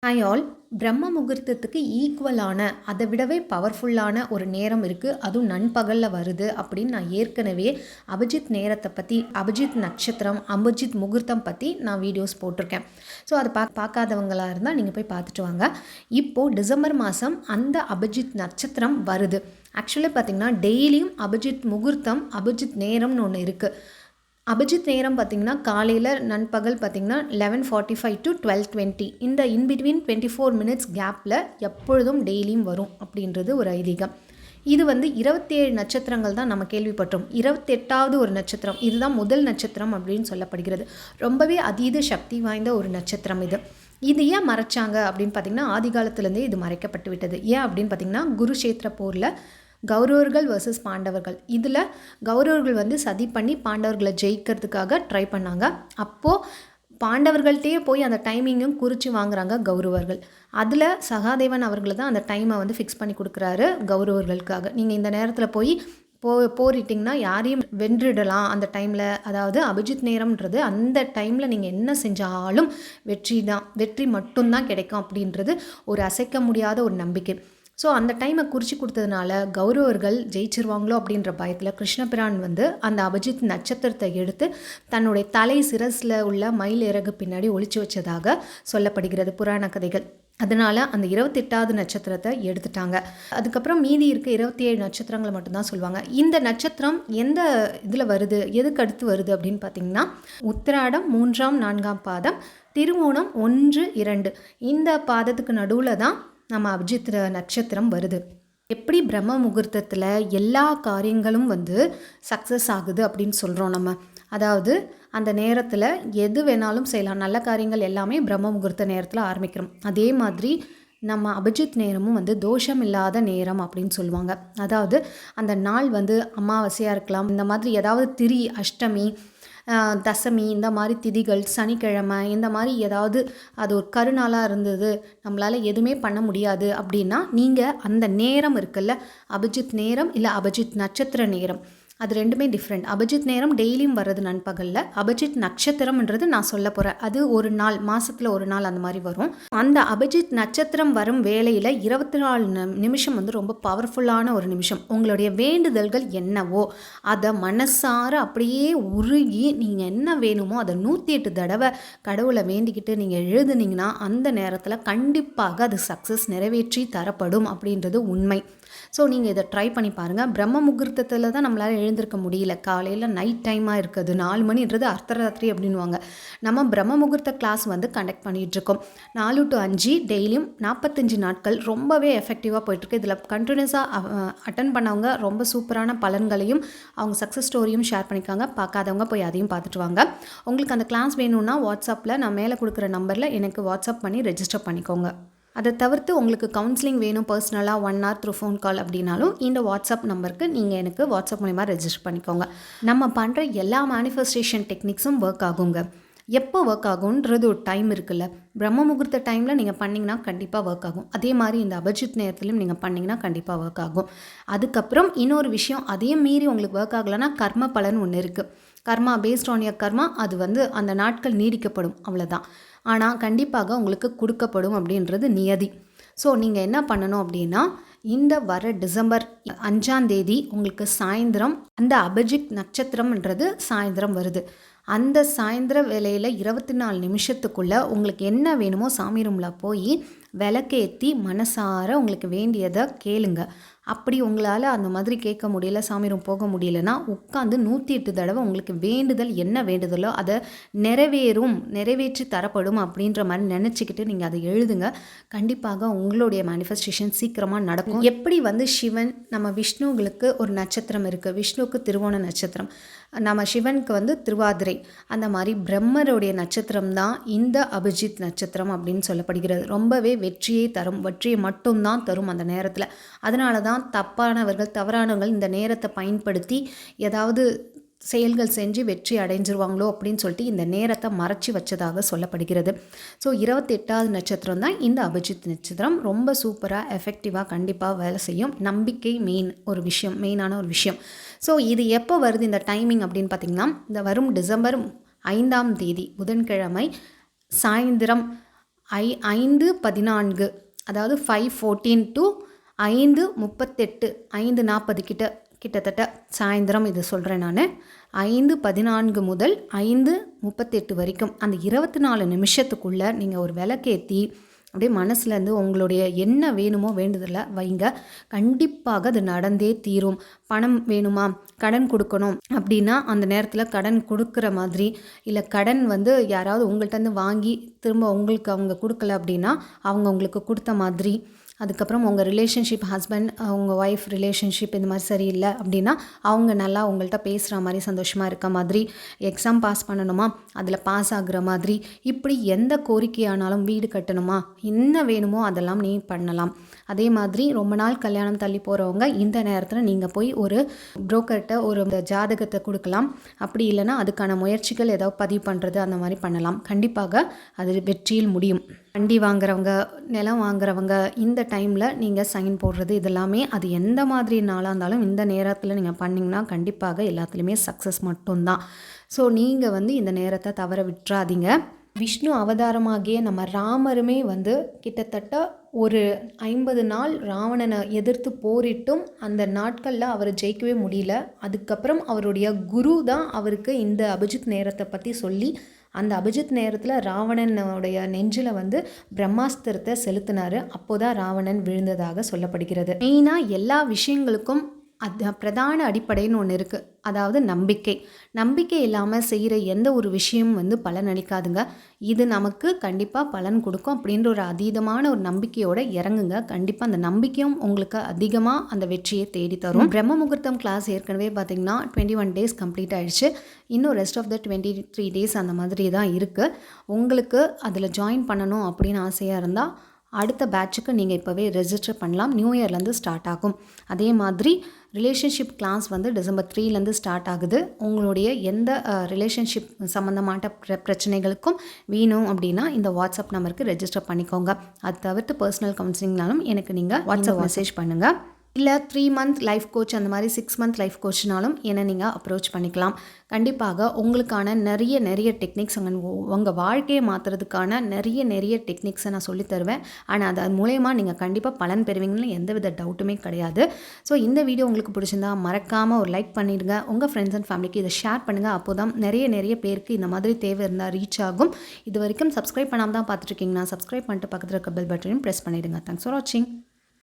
Hi all. பிரம்ம முகூர்த்தத்துக்கு ஈக்குவலான அதை விடவே பவர்ஃபுல்லான ஒரு நேரம் இருக்குது, அதுவும் நண்பகலில் வருது அப்படின்னு நான் ஏற்கனவே அபிஜித் நேரத்தை பற்றி, அபிஜித் நட்சத்திரம், அபிஜித் முகூர்த்தம் பற்றி நான் வீடியோஸ் போட்டிருக்கேன். ஸோ அதை பார்க்காதவங்களாக இருந்தால் நீங்கள் போய் பார்த்துட்டு வாங்க. இப்போது டிசம்பர் மாதம் அந்த அபிஜித் நட்சத்திரம் வருது. ஆக்சுவலி பார்த்திங்கன்னா டெய்லியும் அபிஜித் முகூர்த்தம், அபிஜித் நேரம்னு ஒன்று இருக்குது. அபிஜித் நேரம் பார்த்திங்கன்னா காலையில் நண்பகல் பார்த்திங்கன்னா 11:45 to 12:20 இந்த இன்பிட்வீன் 24 மினிட்ஸ் கேப்பில் எப்பொழுதும் டெய்லியும் வரும் அப்படின்றது ஒரு ஐதீகம். இது 27 நட்சத்திரங்கள் தான் நம்ம கேள்விப்பட்டோம். 28வது ஒரு நட்சத்திரம், இதுதான் முதல் நட்சத்திரம் அப்படின்னு சொல்லப்படுகிறது. ரொம்பவே அதீத சக்தி வாய்ந்த ஒரு நட்சத்திரம் இது. இது ஏன் மறைச்சாங்க அப்படின்னு பார்த்திங்கன்னா ஆதி காலத்துலேருந்தே இது மறைக்கப்பட்டு விட்டது. ஏன் அப்படின்னு பார்த்திங்கன்னா குருஷேத்திர போரில் கௌரவர்கள் வர்சஸ் பாண்டவர்கள், இதில் கௌரவர்கள் சதி பண்ணி பாண்டவர்களை ஜெயிக்கிறதுக்காக ட்ரை பண்ணாங்க. அப்போது பாண்டவர்கள்ட்டே போய் அந்த டைமிங்கும் குறித்து வாங்குறாங்க கௌரவர்கள். அதில் சகாதேவன் அவர்கள் தான் அந்த டைமை ஃபிக்ஸ் பண்ணி கொடுக்குறாரு கௌரவர்களுக்காக. நீங்கள் இந்த நேரத்தில் போய் போரிட்டிங்கன்னா யாரையும் வென்றிடலாம் அந்த டைமில். அதாவது அபிஜித் நேரம்ன்றது அந்த டைமில் நீங்கள் என்ன செஞ்சாலும் வெற்றி மட்டும்தான் கிடைக்கும் அப்படின்றது ஒரு அசைக்க முடியாத ஒரு நம்பிக்கை. ஸோ அந்த டைமை குறித்து கொடுத்ததுனால கௌரவர்கள் ஜெயிச்சிருவாங்களோ அப்படின்ற பயத்தில் கிருஷ்ணபிரான் அந்த அபிஜித் நட்சத்திரத்தை எடுத்து தன்னுடைய தலை சிரஸில் உள்ள மயில் இறகு பின்னாடி ஒளிச்சு வச்சதாக சொல்லப்படுகிறது புராண கதைகள். அதனால் அந்த 28வது நட்சத்திரத்தை எடுத்துட்டாங்க. அதுக்கப்புறம் மீதி இருக்க 27 நட்சத்திரங்களை மட்டும்தான் சொல்லுவாங்க. இந்த நட்சத்திரம் எந்த இதில் வருது, எதுக்கு அடுத்து வருது அப்படின்னு பார்த்திங்கன்னா உத்திராடம் 3ஆம் 4ஆம் பாதம், திருவோணம் 1, 2 இந்த பாதத்துக்கு நடுவில் தான் நம்ம அபிஜித் நட்சத்திரம் வருது. எப்படி பிரம்ம முகூர்த்தத்தில் எல்லா காரியங்களும் சக்ஸஸ் ஆகுது அப்படின்னு சொல்கிறோம் நம்ம. அதாவது அந்த நேரத்தில் எது வேணாலும் செய்யலாம், நல்ல காரியங்கள் எல்லாமே பிரம்ம முகூர்த்த நேரத்தில் ஆரம்பிக்கிறோம். அதே மாதிரி நம்ம அபிஜித் நேரமும் தோஷம் இல்லாத நேரம் அப்படின்னு சொல்லுவாங்க. அதாவது அந்த நாள் அமாவாசையாக இருக்கலாம், இந்த மாதிரி ஏதாவது திரி, அஷ்டமி, தசமி இந்த மாதிரி திதிகள், சனிக்கிழமை இந்த மாதிரி ஏதாவது அது ஒரு கருநாளாக இருந்தது, நம்மளால் எதுவுமே பண்ண முடியாது அப்படின்னா நீங்கள் அந்த நேரம் இருக்குல்ல, அபிஜித் நேரம் இல்லை அபிஜித் நட்சத்திர நேரம், அது ரெண்டுமே டிஃப்ரெண்ட். அபிஜித் நேரம் டெய்லியும் வர்றது நண்பகலில், அபிஜித் நட்சத்திரம்ன்றது நான் சொல்ல போகிறேன், அது ஒரு நாள், மாதத்தில் ஒரு நாள் அந்த மாதிரி வரும். அந்த அபிஜித் நட்சத்திரம் வரும் வேளையில் 24 நிமிஷம் ரொம்ப பவர்ஃபுல்லான ஒரு நிமிஷம். உங்களுடைய வேண்டுதல்கள் என்னவோ அதை மனசார அப்படியே உருகி நீங்கள் என்ன வேணுமோ அதை 108 தடவை கடவுளை வேண்டிக்கிட்டு நீங்கள் எழுதுனீங்கன்னா அந்த நேரத்தில் கண்டிப்பாக அது சக்ஸஸ் நிறைவேற்றி தரப்படும் அப்படின்றது உண்மை. ஸோ நீங்கள் இதை ட்ரை பண்ணி பாருங்கள். பிரம்ம முகூர்த்தத்தில் தான் நம்மளால் எழுந்திருக்க முடியல, காலையில் நைட் டைமாக இருக்குது, 4 மணின்றது அர்த்தராத்திரி அப்படின்வாங்க. நம்ம பிரம்ம முகூர்த்த கிளாஸ் கண்டக்ட் பண்ணிகிட்ருக்கோம் 4 to 5 டெய்லியும் 45 நாட்கள் ரொம்பவே எஃபெக்டிவாக போயிட்டுருக்கு. இதில் கண்டினியூஸாக அட்டன் பண்ணவங்க ரொம்ப சூப்பரான பலன்களையும் அவங்க சக்ஸஸ் ஸ்டோரியும் ஷேர் பண்ணிக்காங்க. பார்க்காதவங்க போய் அதையும் பார்த்துட்டு வாங்க. உங்களுக்கு அந்த கிளாஸ் வேணும்னா வாட்ஸ்அப்பில் நான் மேலே கொடுக்குற நம்பரில் எனக்கு வாட்ஸ்அப் பண்ணி ரெஜிஸ்டர் பண்ணிக்கோங்க. அதை தவிர்த்து உங்களுக்கு கவுன்சிலிங் வேணும் பர்சனலாக 1 hour த்ரூ ஃபோன் கால் அப்படின்னாலும் இந்த வாட்ஸ்அப் நம்பருக்கு நீங்கள் எனக்கு வாட்ஸ்அப் மூலிமா ரெஜிஸ்டர் பண்ணிக்கோங்க. நம்ம பண்ணுற எல்லா மேனிஃபெஸ்டேஷன் டெக்னிக்ஸும் ஒர்க் ஆகுங்க. எப்போ ஒர்க் ஆகுன்றது ஒரு டைம் இருக்குல்ல, பிரம்ம முகூர்த்த டைமில் நீங்கள் பண்ணிங்கன்னா கண்டிப்பாக ஒர்க் ஆகும். அதே மாதிரி இந்த அபிஜித் நேரத்துலையும் நீங்கள் பண்ணிங்கன்னா கண்டிப்பாக ஒர்க் ஆகும். அதுக்கப்புறம் இன்னொரு விஷயம், அதையும் மீறி உங்களுக்கு ஒர்க் ஆகலைன்னா கர்ம பலன் ஒன்று இருக்குது. கர்மா பேஸ்ட் ஆன் யர் கர்மா, அது அந்த நாட்கள் நீடிக்கப்படும், அவ்வளோதான். ஆனால் கண்டிப்பாக உங்களுக்கு கொடுக்கப்படும் அப்படின்றது நியதி. ஸோ நீங்கள் என்ன பண்ணணும் அப்படின்னா இந்த வர டிசம்பர் 5ஆம் தேதி உங்களுக்கு சாயந்தரம் அந்த அபிஜித் நட்சத்திரம்ன்றது சாயந்தரம் வருது. அந்த சாயந்தர வேளையில் 24 நிமிஷத்துக்குள்ளே உங்களுக்கு என்ன வேணுமோ சாமி ரூமில் போய் விளக்கேற்றி மனசார உங்களுக்கு வேண்டியதை கேளுங்க. அப்படி உங்களால் அந்த மாதிரி கேட்க முடியல, சாமி ரூம் போக முடியலன்னா உட்காந்து 108 தடவை உங்களுக்கு வேண்டுதல் என்ன வேண்டுதலோ அதை நிறைவேற்றி தரப்படும் அப்படின்ற மாதிரி நினச்சிக்கிட்டு நீங்கள் அதை எழுதுங்க. கண்டிப்பாக உங்களுடைய மேனிஃபெஸ்டேஷன் சீக்கிரமாக நடக்கும். எப்படி சிவன், நம்ம விஷ்ணுங்களுக்கு ஒரு நட்சத்திரம் இருக்குது, விஷ்ணுவுக்கு திருவோண நட்சத்திரம், நம்ம சிவனுக்கு திருவாதிரை, அந்த மாதிரி பிரம்மருடைய நட்சத்திரம் தான் இந்த அபிஜித் நட்சத்திரம் அப்படின்னு சொல்லப்படுகிறது. ரொம்பவே வெற்றியை தரும், வெற்றியை மட்டும்தான் தரும் அந்த நேரத்தில். அதனால தான் தவறானவர்கள் இந்த நேரத்தை பயன்படுத்தி ஏதாவது செயல்கள் செஞ்சு வெற்றி அடைஞ்சிருவாங்களோ அப்படின்னு சொல்லிட்டு இந்த நேரத்தை மறைச்சி வச்சதாக சொல்லப்படுகிறது. ஸோ 28வது நட்சத்திரம் தான் இந்த அபிஜித் நட்சத்திரம். ரொம்ப சூப்பராக எஃபெக்டிவாக கண்டிப்பாக வேலை செய்யும். நம்பிக்கை மெயினான ஒரு விஷயம். ஸோ இது எப்போ வருது இந்த டைமிங் அப்படின்னு பார்த்திங்கன்னா, இந்த வரும் டிசம்பர் 5ஆம் தேதி புதன்கிழமை சாயந்தரம் 5:14 அதாவது 5:14 to 5:38 5:40 கிட்டத்தட்ட சாயந்தரம் இது சொல்கிறேன் நான். 5:14 முதல் 5:38 வரைக்கும் அந்த 24 நிமிஷத்துக்குள்ளே நீங்கள் ஒரு விளக்கேற்றி அப்படியே மனசுலேருந்து உங்களுடைய என்ன வேணுமோ வேண்டுதலை வைங்க. கண்டிப்பாக அது நடந்தே தீரும். பணம் வேணுமா, கடன் கொடுக்கணும் அப்படின்னா அந்த நேரத்தில் கடன் கொடுக்குற மாதிரி, இல்லை கடன் யாராவது உங்கள்கிட்ட வாங்கி திரும்ப உங்களுக்கு அவங்க கொடுக்கல அப்படின்னா அவங்க உங்களுக்கு கொடுத்த மாதிரி, அதுக்கப்புறம் உங்கள் ரிலேஷன்ஷிப் ஹஸ்பண்ட் உங்கள் ஒய்ஃப் ரிலேஷன்ஷிப் இந்த மாதிரி சரியில்லை அப்படின்னா அவங்க நல்லா உங்கள்கிட்ட பேசுகிற மாதிரி சந்தோஷமாக இருக்க மாதிரி, எக்ஸாம் பாஸ் பண்ணணுமா அதில் பாஸ் ஆகுற மாதிரி, இப்படி எந்த கோரிக்கையானாலும், வீடு கட்டணுமா, என்ன வேணுமோ அதெல்லாம் நீ பண்ணலாம். அதே மாதிரி ரொம்ப நாள் கல்யாணம் தள்ளி போகிறவங்க இந்த நேரத்தில் நீங்கள் போய் ஒரு புரோக்கர்கிட்ட ஒரு ஜாதகத்தை கொடுக்கலாம். அப்படி இல்லைன்னா அதுக்கான முயற்சிகள் ஏதாவது பதிவு பண்ணுறது அந்த மாதிரி பண்ணலாம். கண்டிப்பாக அது வெற்றியில் முடியும். வண்டி வாங்குறவங்க, நிலம் வாங்குறவங்க இந்த டைமில் நீங்கள் சைன் போடுறது இதெல்லாமே அது எந்த மாதிரி நாளாக இருந்தாலும் இந்த நேரத்தில் நீங்கள் பண்ணிங்கன்னா கண்டிப்பாக எல்லாத்துலேயுமே சக்ஸஸ் மட்டும்தான். ஸோ நீங்கள் இந்த நேரத்தை தவற விட்டுறாதீங்க. விஷ்ணு அவதாரமாகிய நம்ம ராமருமே கிட்டத்தட்ட ஒரு 50 நாள் ராவணனை எதிர்த்து போரிட்டும் அந்த நாட்களில் அவர் ஜெயிக்கவே முடியல. அதுக்கப்புறம் அவருடைய குரு தான் அவருக்கு இந்த அபிஜித் நேரத்தை பற்றி சொல்லி அந்த அபிஜித் நேரத்தில் ராவணனுடைய நெஞ்சில் பிரம்மாஸ்திரத்தை செலுத்தினார். அப்போதான் ராவணன் விழுந்ததாக சொல்லப்படுகிறது. மெயினாக எல்லா விஷயங்களுக்கும் அது பிரதான அடிப்படைன்னு ஒன்று இருக்குது. அதாவது நம்பிக்கை இல்லாமல் செய்கிற எந்த ஒரு விஷயமும் பலன் அளிக்காதுங்க. இது நமக்கு கண்டிப்பாக பலன் கொடுக்கும் அப்படின்ற ஒரு அதீதமான ஒரு நம்பிக்கையோடு இறங்குங்க. கண்டிப்பாக அந்த நம்பிக்கையும் உங்களுக்கு அதிகமாக அந்த வெற்றியை தேடி தரும். பிரம்ம முகூர்த்தம் கிளாஸ் ஏற்கனவே பார்த்திங்கன்னா 21 டேஸ் கம்ப்ளீட் ஆகிடுச்சு. இன்னும் ரெஸ்ட் ஆஃப் த 23 டேஸ் அந்த மாதிரி தான் இருக்குது. உங்களுக்கு அதில் ஜாயின் பண்ணணும் அப்படின்னு ஆசையாக இருந்தால் அடுத்த பேட்சுக்கு நீங்கள் இப்போவே ரெஜிஸ்டர் பண்ணலாம். நியூ இயர்லேருந்து ஸ்டார்ட் ஆகும். அதே மாதிரி ரிலேஷன்ஷிப் கிளாஸ் டிசம்பர் 3லேருந்து ஸ்டார்ட் ஆகுது. உங்களுடைய எந்த ரிலேஷன்ஷிப் சம்மந்தமான பிரச்சனைகளுக்கும் வேணும் அப்படின்னா இந்த வாட்ஸ்அப் நம்பருக்கு ரெஜிஸ்டர் பண்ணிக்கோங்க. அது தவிர்த்து பர்சனல் கவுன்சிலிங்னாலும் எனக்கு நீங்கள் வாட்ஸ்அப் மெசேஜ் பண்ணுங்கள். இல்லை 3 மந்த் லைஃப் கோச் அந்த மாதிரி 6 மந்த் லைஃப் கோச்னாலும் என்னை நீங்கள் அப்ரோச் பண்ணிக்கலாம். கண்டிப்பாக உங்களுக்கான நிறைய டெக்னிக்ஸ் உங்கள் வாழ்க்கையை மாற்றுறதுக்கான நிறைய டெக்னிக்ஸை நான் சொல்லித் தருவேன். ஆனால் அது மூலயமா நீங்கள் கண்டிப்பாக பலன் பெறுவீங்கன்னு எந்தவித டவுட்டுமே கிடையாது. ஸோ இந்த வீடியோ உங்களுக்கு பிடிச்சிருந்தா மறக்காமல் ஒரு லைக் பண்ணிடுங்க. உங்கள் ஃப்ரெண்ட்ஸ் அண்ட் ஃபேமிலிக்கு இதை ஷேர் பண்ணுங்கள். அப்போ தான் நிறைய பேருக்கு இந்த மாதிரி தேவை இருந்தால் ரீச் ஆகும். இது வரைக்கும் சப்ஸ்கிரைப் பண்ணாமல் தான் பார்த்துட்ருக்கீங்கன்னா சப்ஸ்கிரைப் பண்ணிட்டு பக்கத்தில் இருக்க பெல் பட்டனையும் ப்ரெஸ் பண்ணிவிடுங்க. தேங்க்ஸ் ஃபார் வாட்சிங்.